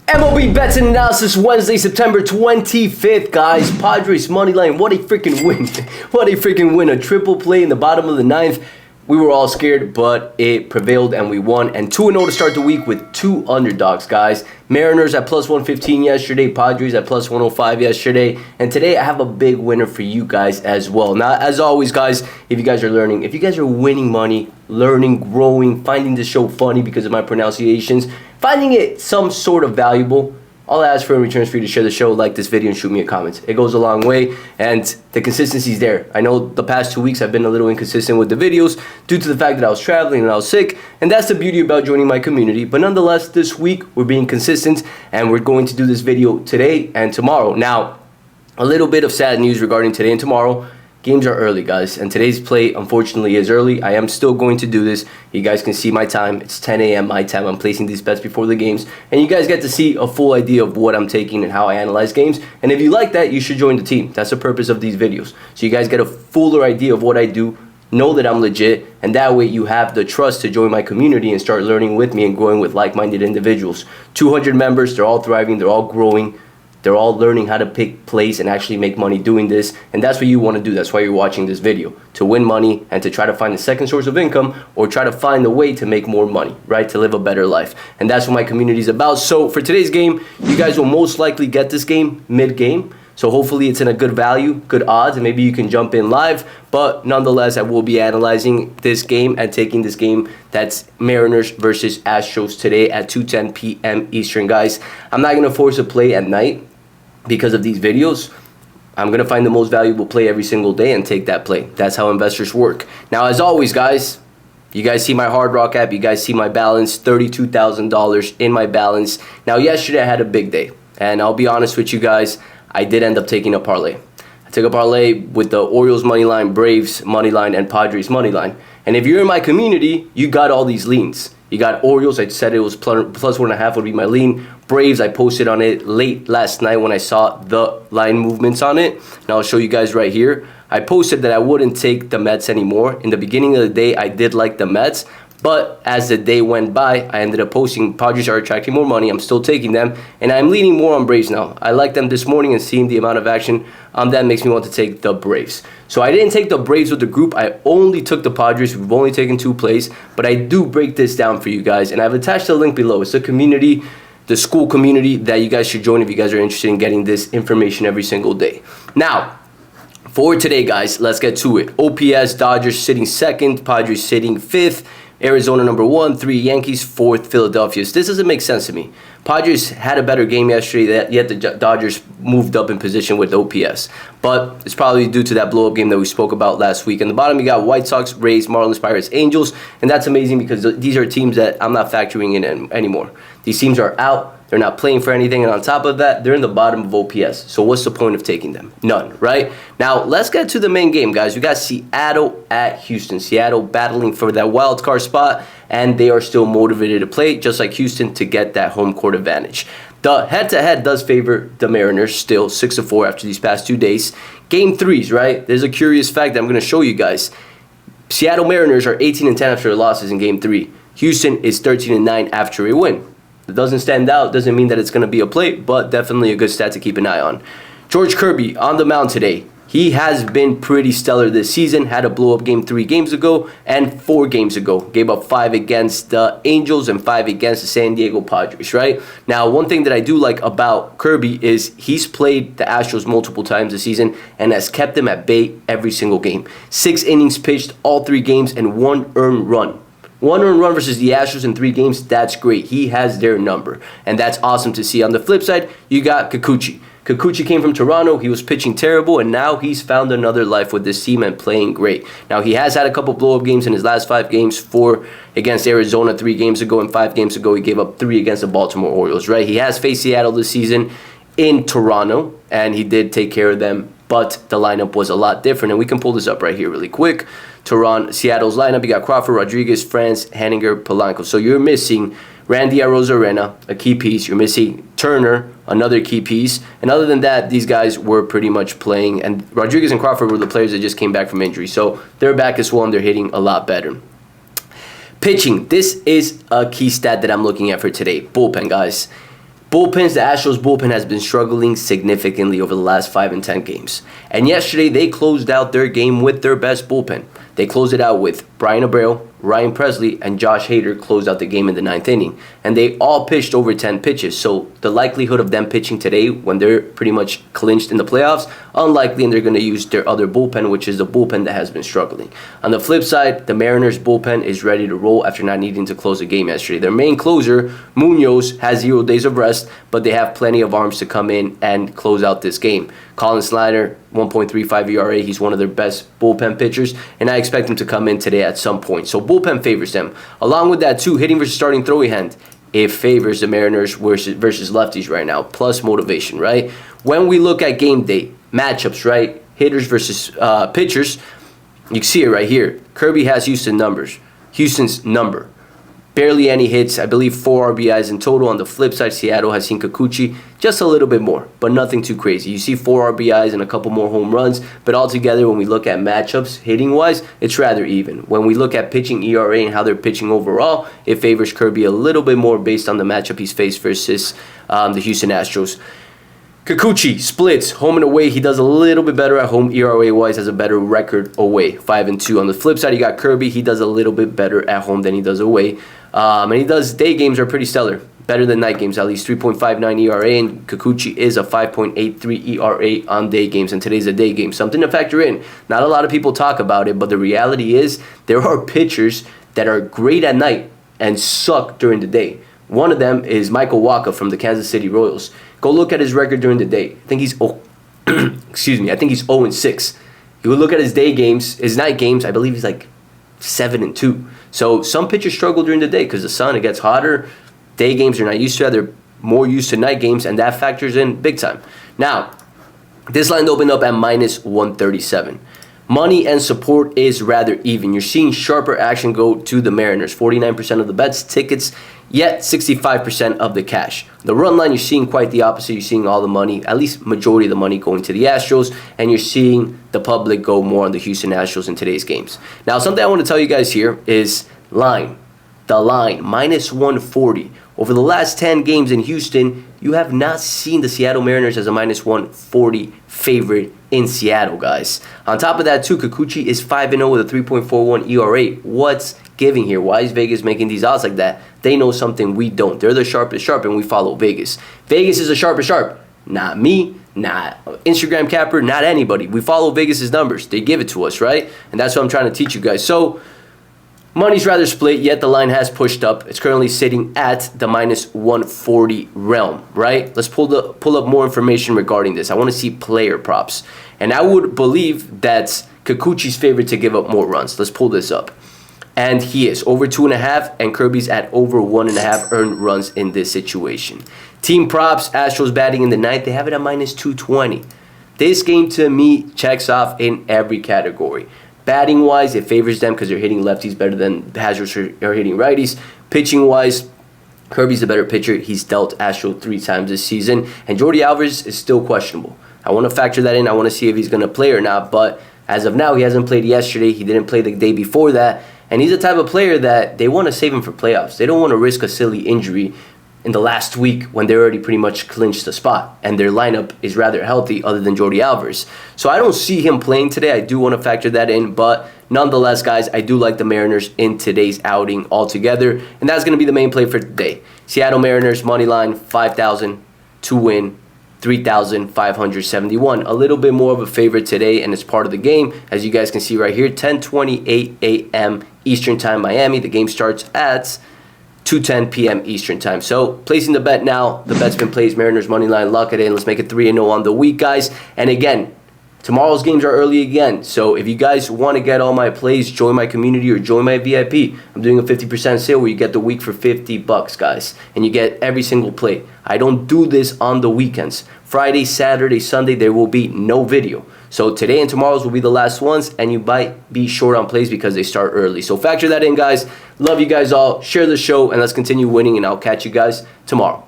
MLB bets and analysis Wednesday, September 25th, guys. Padres money line. What a freaking win. What a freaking win. A triple play in the bottom of the ninth. We were all scared, but it prevailed and we won. And 2-0 to start the week with two underdogs, guys. Mariners at plus 115 yesterday. Padres at plus 105 yesterday. And today I have a big winner for you guys as well. Now, as always, guys, if you guys are learning, if you guys are winning money, learning, growing, finding the show funny because of my pronunciations, finding it some sort of valuable, all I ask for in return is for you to share the show, like this video, and shoot me a comment. It goes a long way, and the consistency's there. I know the past 2 weeks I've been a little inconsistent with the videos due to the fact that I was traveling and I was sick, and that's the beauty about joining my community. But nonetheless, this week we're being consistent, and we're going to do this video today and tomorrow. Now, a little bit of sad news regarding today and tomorrow. Games are early, guys, and today's play, unfortunately, is early. I am still going to do this. You guys can see my time. It's 10 a.m. my time. I'm placing these bets before the games, and you guys get to see a full idea of what I'm taking and how I analyze games. And if you like that, you should join the team. That's the purpose of these videos. So you guys get a fuller idea of what I do, know that I'm legit, and that way you have the trust to join my community and start learning with me and growing with like-minded individuals. 200 members, they're all thriving, they're all growing. They're all learning how to pick plays and actually make money doing this. And that's what you want to do. That's why you're watching this video. To win money and to try to find a second source of income or try to find a way to make more money, right? To live a better life. And that's what my community is about. So for today's game, you guys will most likely get this game mid-game. So hopefully it's in a good value, good odds, and maybe you can jump in live. But nonetheless, I will be analyzing this game and taking this game that's Mariners versus Astros today at 2:10 p.m. Eastern, guys. I'm not going to force a play at night because of these videos. I'm going to find the most valuable play every single day and take that play. That's how investors work. Now, as always, guys, you guys see my Hard Rock app. You guys see my balance, $32,000 in my balance. Now, yesterday I had a big day. And I'll be honest with you guys, I did end up taking a parlay. I took a parlay with the Orioles money line, Braves money line, and Padres money line. And if you're in my community, you got all these leans. You got Orioles, I said it was plus 1.5 would be my lean. Braves, I posted on it late last night when I saw the line movements on it. And I'll show you guys right here. I posted that I wouldn't take the Mets anymore. In the beginning of the day, I did like the Mets. But as the day went by, I ended up posting Padres are attracting more money. I'm still taking them. And I'm leaning more on Braves now. I like them this morning and seeing the amount of action that makes me want to take the Braves. So I didn't take the Braves with the group. I only took the Padres. We've only taken 2 plays. But I do break this down for you guys. And I've attached a link below. It's a community, the school community that you guys should join if you guys are interested in getting this information every single day. Now, for today, guys, let's get to it. OPS, Dodgers sitting 2nd, Padres sitting 5th. Arizona number 1, 3 Yankees, 4th Philadelphia. This doesn't make sense to me. Padres had a better game yesterday, yet the Dodgers moved up in position with OPS. But it's probably due to that blow-up game that we spoke about last week. In the bottom, you got White Sox, Rays, Marlins, Pirates, Angels. And that's amazing because these are teams that I'm not factoring in anymore. These teams are out. They're not playing for anything, and on top of that, they're in the bottom of OPS. So what's the point of taking them? None, right? Now, let's get to the main game, guys. We got Seattle at Houston. Seattle battling for that wild card spot, and they are still motivated to play, just like Houston, to get that home court advantage. The head-to-head does favor the Mariners, still 6-4 after these past 2 days. Game 3s, right? There's a curious fact that I'm going to show you guys. Seattle Mariners are 18-10 after their losses in Game 3. Houston is 13-9 after a win. It doesn't stand out, doesn't mean that it's going to be a play, but definitely a good stat to keep an eye on. George Kirby on the mound today. He has been pretty stellar this season. Had a blow-up game 3 games ago and 4 games ago. Gave up 5 against the Angels and 5 against the San Diego Padres, right? Now, one thing that I do like about Kirby is he's played the Astros multiple times this season and has kept them at bay every single game. 6 innings pitched all 3 games and 1 earned run. 1 earned run versus the Astros in 3 games, that's great. He has their number, and that's awesome to see. On the flip side, you got Kikuchi. Kikuchi came from Toronto. He was pitching terrible, and now he's found another life with this team and playing great. Now, he has had a couple blow-up games in his last 5 games, 4 against Arizona 3 games ago, and 5 games ago he gave up 3 against the Baltimore Orioles, right? He has faced Seattle this season in Toronto, and he did take care of them, but the lineup was a lot different, and we can pull this up right here really quick. Seattle's lineup, you got Crawford, Rodriguez, France, Henninger, Polanco. So you're missing Randy Arozarena, a key piece. You're missing Turner, another key piece. And other than that, these guys were pretty much playing. And Rodriguez and Crawford were the players that just came back from injury. So they're back as well, and they're hitting a lot better. Pitching. This is a key stat that I'm looking at for today. Bullpen, guys. Bullpens, the Astros bullpen has been struggling significantly over the last 5 and 10 games. And yesterday, they closed out their game with their best bullpen. They closed it out with Brian Abreu, Ryan Presley, and Josh Hader closed out the game in the 9th inning. And they all pitched over 10 pitches. So the likelihood of them pitching today when they're pretty much clinched in the playoffs, unlikely, and they're going to use their other bullpen, which is the bullpen that has been struggling. On the flip side, the Mariners bullpen is ready to roll after not needing to close the game yesterday. Their main closer, Munoz, has 0 days of rest, but they have plenty of arms to come in and close out this game. Colin Slider, 1.35 ERA. He's one of their best bullpen pitchers, and I expect him to come in today at some point. So bullpen favors them. Along with that, too, hitting versus starting throwing hand, it favors the Mariners versus lefties right now, plus motivation, right? When we look at game day matchups, right, hitters versus pitchers, you can see it right here. Kirby has Houston's number. Barely any hits. I believe 4 RBIs in total. On the flip side, Seattle has seen Kikuchi just a little bit more, but nothing too crazy. You see 4 RBIs and a couple more home runs, but altogether, when we look at matchups, hitting-wise, it's rather even. When we look at pitching ERA and how they're pitching overall, it favors Kirby a little bit more based on the matchup he's faced versus the Houston Astros. Kikuchi splits home and away. He does a little bit better at home. ERA-wise, has a better record away, 5-2. On the flip side, you got Kirby. He does a little bit better at home than he does away. And he does day games are pretty stellar, better than night games, at least 3.59 ERA, and Kikuchi is a 5.83 ERA on day games, and today's a day game. Something to factor in. Not a lot of people talk about it, but the reality is there are pitchers that are great at night and suck during the day. One of them is Michael Wacha from the Kansas City Royals. Go look at his record during the day. I think he's I think he's 0-6. You would look at his day games, his night games, I believe he's like 7-2. So some pitchers struggle during the day because the sun, it gets hotter. Day games are not used to that. They're more used to night games, and that factors in big time. Now, this line opened up at minus 137. Money and support is rather even. You're seeing sharper action go to the Mariners. 49% of the bets, tickets, yet 65% of the cash. The run line, you're seeing quite the opposite. You're seeing all the money, at least majority of the money, going to the Astros, and you're seeing the public go more on the Houston Astros in today's games. Now, something I want to tell you guys here is line. The line, minus 140. Over the last 10 games in Houston, you have not seen the Seattle Mariners as a minus 140 favorite in Seattle, guys. On top of that, too, Kikuchi is 5-0 with a 3.41 ERA. What's giving here? Why is Vegas making these odds like that? They know something we don't. They're the sharpest sharp, and we follow Vegas. Vegas is the sharpest sharp. Not me, not Instagram capper, not anybody. We follow Vegas's numbers. They give it to us, right? And that's what I'm trying to teach you guys. So, money's rather split, yet the line has pushed up. It's currently sitting at the minus 140 realm, right? Let's pull up more information regarding this. I want to see player props. And I would believe that's Kikuchi's favorite to give up more runs. Let's pull this up. And he is over 2.5, and Kirby's at over 1.5 earned runs in this situation. Team props, Astros batting in the 9th, they have it at minus 220. This game, to me, checks off in every category. Batting-wise, it favors them because they're hitting lefties better than the Astros are hitting righties. Pitching-wise, Kirby's the better pitcher. He's dealt Astro 3 times this season. And Jordy Alvarez is still questionable. I want to factor that in. I want to see if he's going to play or not. But as of now, he hasn't played yesterday. He didn't play the day before that. And he's the type of player that they want to save him for playoffs. They don't want to risk a silly injury in the last week when they already pretty much clinched the spot. And their lineup is rather healthy other than Jordy Alvarez. So I don't see him playing today. I do want to factor that in. But nonetheless, guys, I do like the Mariners in today's outing altogether. And that's going to be the main play for today. Seattle Mariners, money line, 5,000 to win. 3,571. A little bit more of a favorite today, and it's part of the game. As you guys can see right here, 10:28 a.m. Eastern Time, Miami. The game starts at 2:10 p.m. Eastern Time. So, placing the bet now. The bet's been placed. Mariners money line, lock it in. Let's make it 3-0 on the week, guys. And again, tomorrow's games are early again. So, if you guys want to get all my plays, join my community or join my VIP. I'm doing a 50% sale where you get the week for $50, guys. And you get every single play. I don't do this on the weekends. Friday, Saturday, Sunday, there will be no video. So today and tomorrow's will be the last ones, and you might be short on plays because they start early. So factor that in, guys. Love you guys all. Share the show, and let's continue winning, and I'll catch you guys tomorrow.